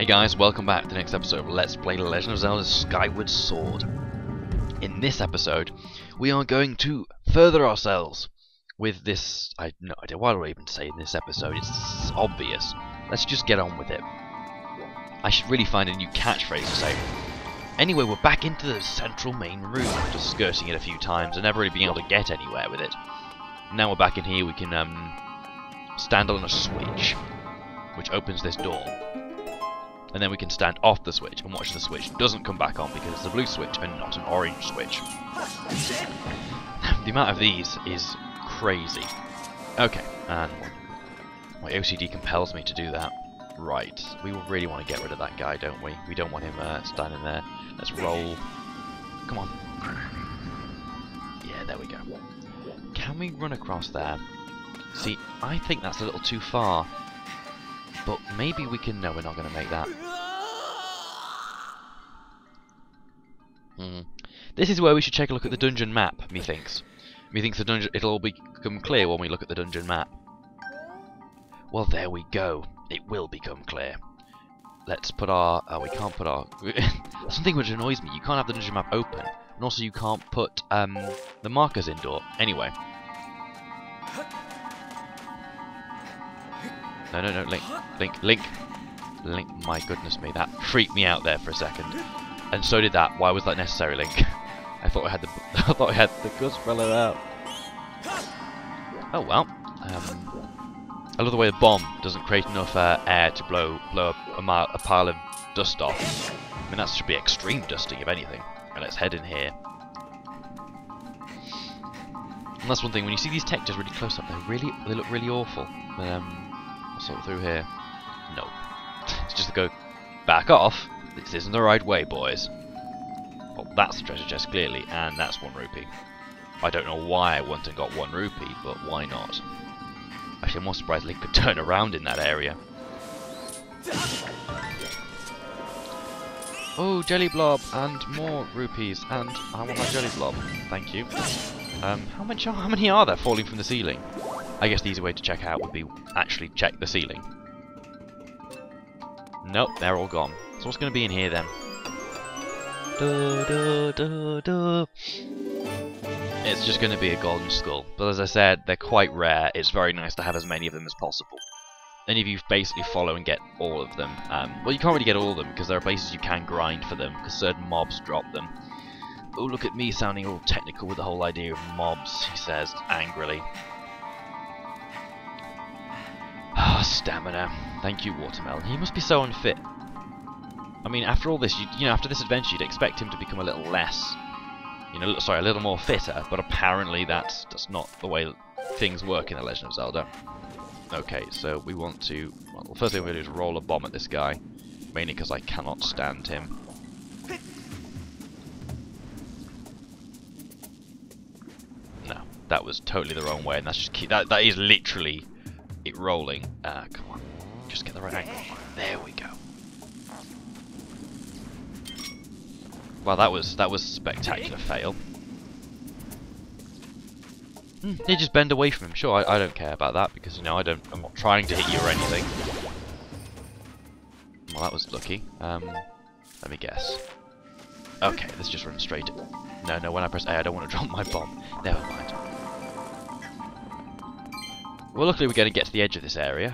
Hey guys, welcome back to the next episode of Let's Play The Legend of Zelda Skyward Sword. In this episode, we are going to further ourselves with this... I have no idea, why do I even say in this episode? It's obvious. Let's just get on with it. I should really find a new catchphrase to say. Anyway, we're back into the central main room, just skirting it a few times and never really being able to get anywhere with it. Now we're back in here, we can stand on a switch, which opens this door. And then we can stand off the switch and watch the switch doesn't come back on because it's a blue switch and not an orange switch. The amount of these is crazy. Okay, and my OCD compels me to do that. Right, we really want to get rid of that guy, don't we? We don't want him standing there. Let's roll. Come on. Yeah, there we go. Can we run across there? See, I think that's a little too far. But maybe we can... No, we're not going to make that. This is where we should take a look at the dungeon map, methinks. Methinks the dungeon... It'll all become clear when we look at the dungeon map. Well, there we go. It will become clear. Let's put our... Oh, we can't put our... Something which annoys me. You can't have the dungeon map open. And also you can't put the markers indoor. Anyway. No, Link. My goodness me, that freaked me out there for a second. And so did that. Why was that necessary, Link? I thought I had the ghost fellow out. Oh well. I love the way the bomb doesn't create enough air to blow a pile of dust off. I mean, that should be extreme dusting, if anything. And let's head in here. And that's one thing. When you see these textures really close up, they look really awful. But sort of through here. No. It's just to go back off. This isn't the right way, boys. Well, that's the treasure chest, clearly, and that's 1 rupee. I don't know why I went and got 1 rupee, but why not? Actually, I'm more surprised Link could turn around in that area. Oh, jelly blob, and more rupees, and I want that jelly blob. Thank you. How many are there falling from the ceiling? I guess the easy way to check out would be actually check the ceiling. Nope, they're all gone. So what's going to be in here then? It's just going to be a golden skull. But as I said, they're quite rare. It's very nice to have as many of them as possible. Any of you basically follow and get all of them. Well, you can't really get all of them because there are places you can grind for them because certain mobs drop them. Oh, look at me sounding all technical with the whole idea of mobs, he says angrily. Stamina. Thank you, Watermelon. He must be so unfit. I mean, after all this, you know, after this adventure, you'd expect him to become a little less, a little more fitter. But apparently, that's not the way things work in The Legend of Zelda. Okay, so we want to. Well, the first thing we're going to do is roll a bomb at this guy, mainly because I cannot stand him. No, that was totally the wrong way, and that's just that is literally it rolling. Come on, just get the right angle. There we go. Well, that was a spectacular fail. They just bend away from him. Sure, I don't care about that because I'm not trying to hit you or anything. Well, that was lucky. Let me guess. Okay, let's just run straight. No, when I press A, I don't want to drop my bomb. Never mind. Well, luckily we're going to get to the edge of this area.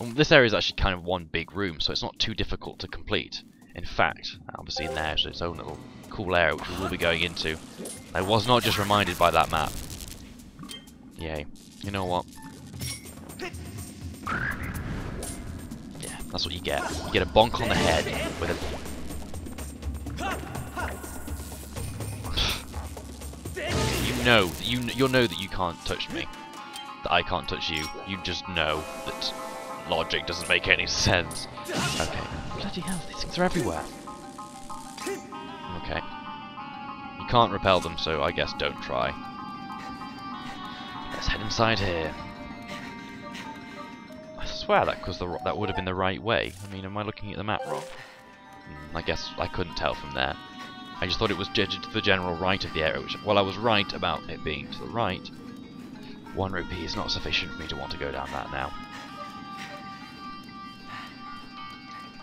This area is actually kind of one big room, so it's not too difficult to complete. In fact, obviously in there is its own little cool area which we will be going into. I was not just reminded by that map. Yay. You know what? Yeah, that's what you get. You get a bonk on the head with a... You'll know that you can't touch me. That I can't touch you. You just know that logic doesn't make any sense. Okay. Bloody hell, these things are everywhere. Okay. You can't repel them, so I guess don't try. Let's head inside here. I swear that would have been the right way. I mean, am I looking at the map wrong? I guess I couldn't tell from there. I just thought it was judged to the general right of the area, which, well, I was right about it being to the right. 1 rupee is not sufficient for me to want to go down that now.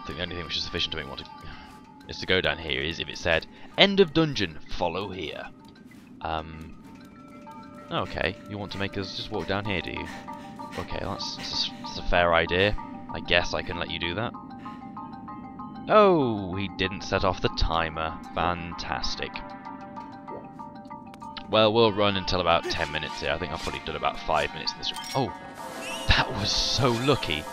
think the only thing which is sufficient to make me want to is to go down here is if it said end of dungeon, follow here. Okay, you want to make us just walk down here, do you? Okay, that's a fair idea. I guess I can let you do that. Oh, he didn't set off the timer. Fantastic. Well, we'll run until about 10 minutes here. I think I've probably done about 5 minutes in this room. Oh, that was so lucky.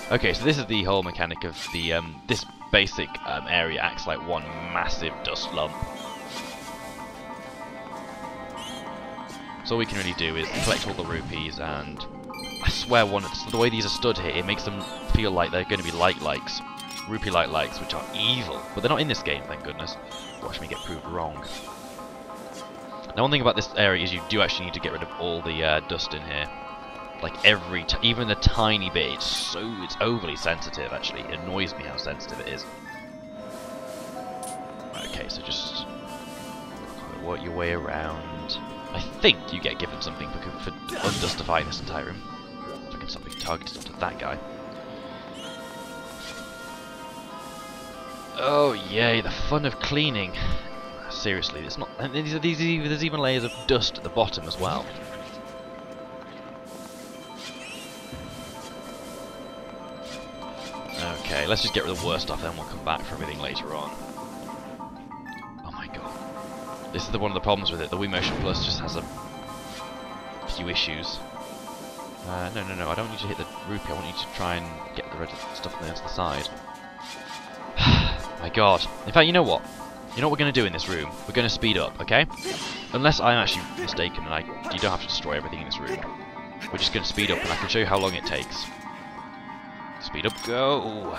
Okay, so this is the whole mechanic of the this basic area acts like one massive dust lump. So all we can really do is collect all the rupees, and I swear the way these are stood here, it makes them feel like they're going to be light-likes. Rupee light-likes, which are evil. But they're not in this game, thank goodness. Watch me get proved wrong. Now one thing about this area is you do actually need to get rid of all the dust in here. Like even the tiny bit, it's overly sensitive actually. It annoys me how sensitive it is. Okay, so just work your way around. I think you get given something for undustifying this entire room. If I can stop being targeted onto that guy. Oh yay, the fun of cleaning. Seriously, it's not. And there's even layers of dust at the bottom as well. Okay, let's just get rid of the worst stuff, then we'll come back for everything later on. Oh my god. This is one of the problems with it. The Wii Motion Plus just has a few issues. No, I don't need you to hit the rupee. I want you to try and get the red stuff on the other side. My god. In fact, you know what? You know what we're going to do in this room? We're going to speed up, okay? Unless I'm actually mistaken and you don't have to destroy everything in this room. We're just going to speed up and I can show you how long it takes. Speed up, go!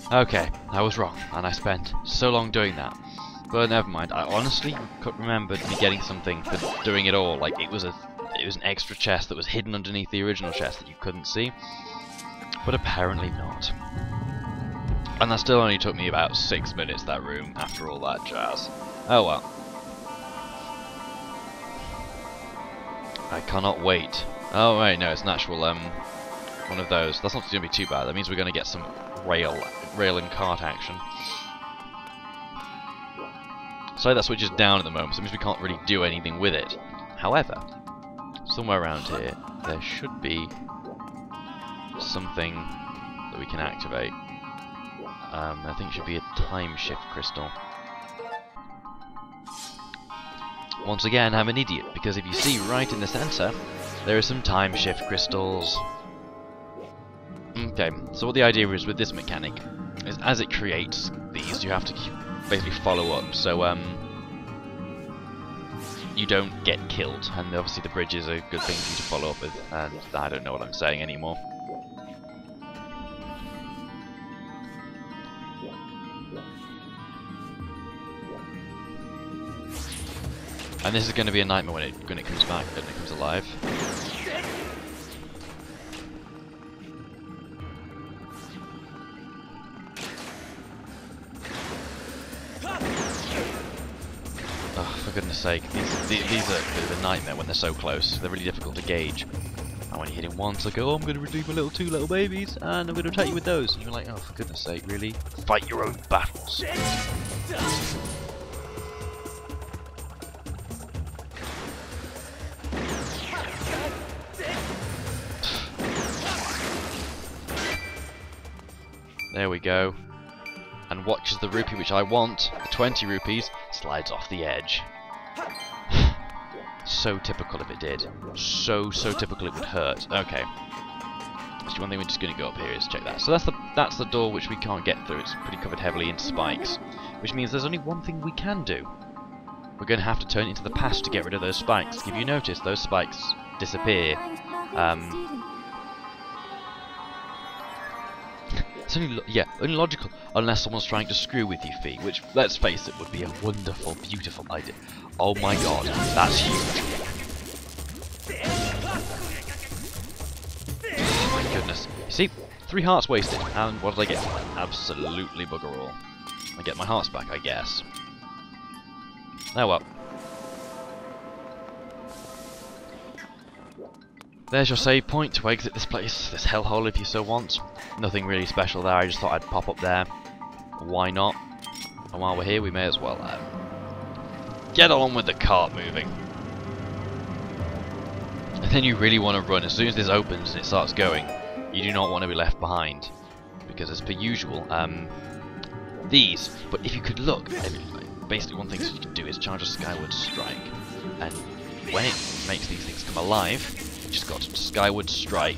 Okay, I was wrong, and I spent so long doing that. But never mind. I honestly couldn't remember me getting something for doing it all. Like it was an extra chest that was hidden underneath the original chest that you couldn't see. But apparently not. And that still only took me about 6 minutes, that room, after all that jazz. Oh well. I cannot wait. Oh wait, no, it's an actual one of those. That's not going to be too bad. That means we're going to get some rail and cart action. So that switch is down at the moment, so it means we can't really do anything with it. However, somewhere around here there should be something that we can activate. I think it should be a time shift crystal. Once again, I'm an idiot, because if you see right in the center, there are some time shift crystals. Okay, so what the idea is with this mechanic is as it creates these, you have to basically follow up, so you don't get killed, and obviously the bridge is a good thing for you to follow up with, and I don't know what I'm saying anymore. And this is going to be a nightmare when it comes back and it comes alive. Oh, for goodness sake, these are a bit of a nightmare when they're so close. They're really difficult to gauge. And when you hit him once, I go, oh, I'm going to redeem my two little babies, and I'm going to attack you with those. And you're like, oh, for goodness sake, really? Fight your own battles. There we go. And watch as the rupee which I want, the 20 rupees, slides off the edge. So typical if it did. So typical it would hurt. Okay. Actually, one thing we're just going to go up here is check that. So that's the door which we can't get through. It's pretty covered heavily in spikes. Which means there's only one thing we can do. We're going to have to turn into the past to get rid of those spikes. If you notice, those spikes disappear. It's only logical, unless someone's trying to screw with you, Fee, which, let's face it, would be a wonderful, beautiful idea. Oh my god, that's huge. Oh my goodness. You see, 3 hearts wasted, and what did I get? Absolutely bugger all. I get my hearts back, I guess. Oh well. There's your save point to exit this place, this hellhole if you so want. Nothing really special there, I just thought I'd pop up there. Why not? And while we're here, we may as well get on with the cart moving. And then you really want to run. As soon as this opens and it starts going, you do not want to be left behind. Because as per usual, these, but if you could look, basically one thing you can do is charge a Skyward Strike. And when it makes these things come alive, you just got to Skyward Strike,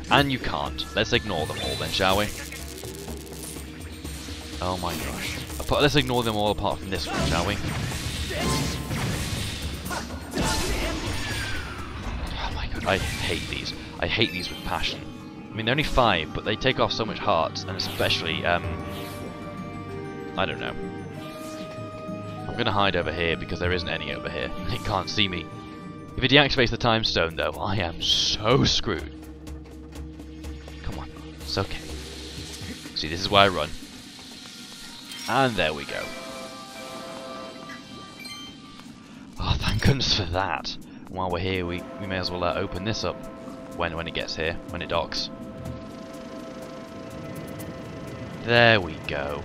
and you can't. Let's ignore them all then, shall we? Oh my gosh. Let's ignore them all apart from this one, shall we? Oh my god, I hate these. I hate these with passion. I mean, they're only 5, but they take off so much hearts, and especially, I don't know. I'm going to hide over here because there isn't any over here. It can't see me. If it deactivates the time stone, though, I am so screwed. Come on. It's okay. See, this is where I run. And there we go. Oh, thank goodness for that. And while we're here, we may as well open this up when it gets here, when it docks. There we go.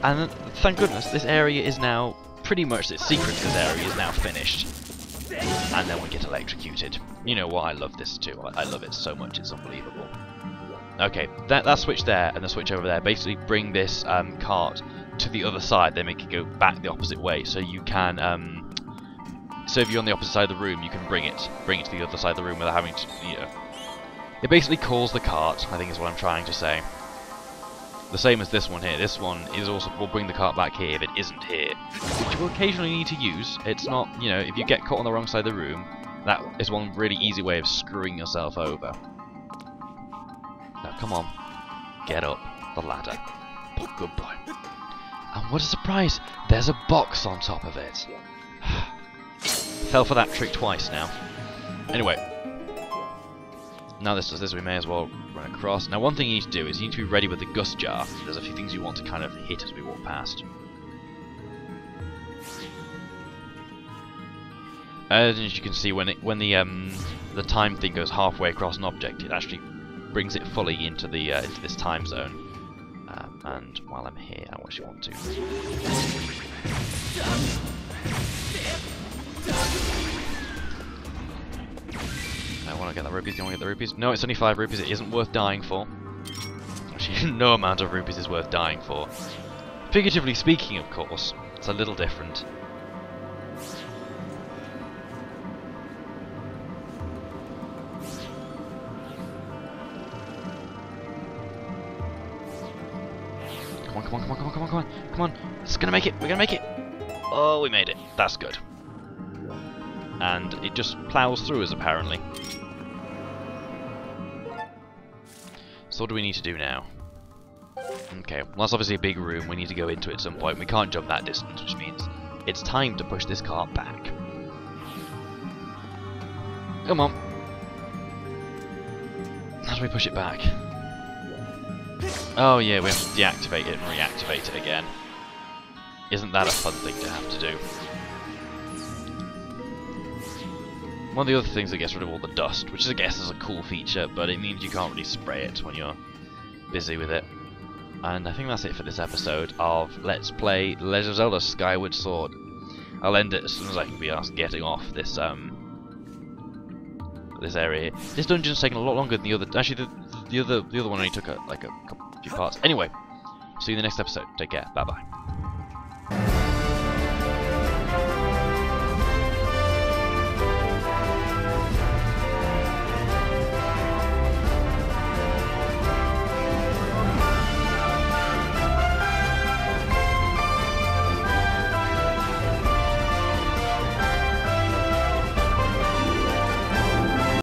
And thank goodness, this area is now pretty much, its secret to this area is now finished. And then we get electrocuted. You know what, I love this too. I love it so much, it's unbelievable. Okay, that switch there and the switch over there basically bring this cart to the other side. They make it go back the opposite way, so you can, so if you're on the opposite side of the room, you can bring it to the other side of the room without having to, you know. It basically calls the cart, I think is what I'm trying to say. The same as this one here. This one is also will bring the cart back here if it isn't here, which you will occasionally need to use. It's not, you know, if you get caught on the wrong side of the room, that is one really easy way of screwing yourself over. Now, come on, get up the ladder. Oh, good boy. And what a surprise! There's a box on top of it. Fell for that trick twice now. Anyway. Now this does this, we may as well run across. Now one thing you need to do is you need to be ready with the gust jar. There's a few things you want to kind of hit as we walk past. As you can see, when the time thing goes halfway across an object, it actually brings it fully into this time zone. And while I'm here, I actually want to. I want to get the rupees. Do you want to get the rupees? No, it's only 5 rupees. It isn't worth dying for. Actually, no amount of rupees is worth dying for. Figuratively speaking, of course, it's a little different. Come on, come on, come on, come on, come on, come on, come on. It's gonna make it. We're gonna make it. Oh, we made it. That's good. And it just plows through us, apparently. So what do we need to do now? Okay, well that's obviously a big room, we need to go into it at some point. We can't jump that distance, which means it's time to push this cart back. Come on. How do we push it back? Oh yeah, we have to deactivate it and reactivate it again. Isn't that a fun thing to have to do? One of the other things that gets rid of all the dust, which I guess is a cool feature, but it means you can't really spray it when you're busy with it. And I think that's it for this episode of Let's Play Legend of Zelda Skyward Sword. I'll end it as soon as I can be asked getting off this this area. This dungeon's taken a lot longer than the other. Actually, the other one only took a few parts. Anyway, see you in the next episode. Take care. Bye bye.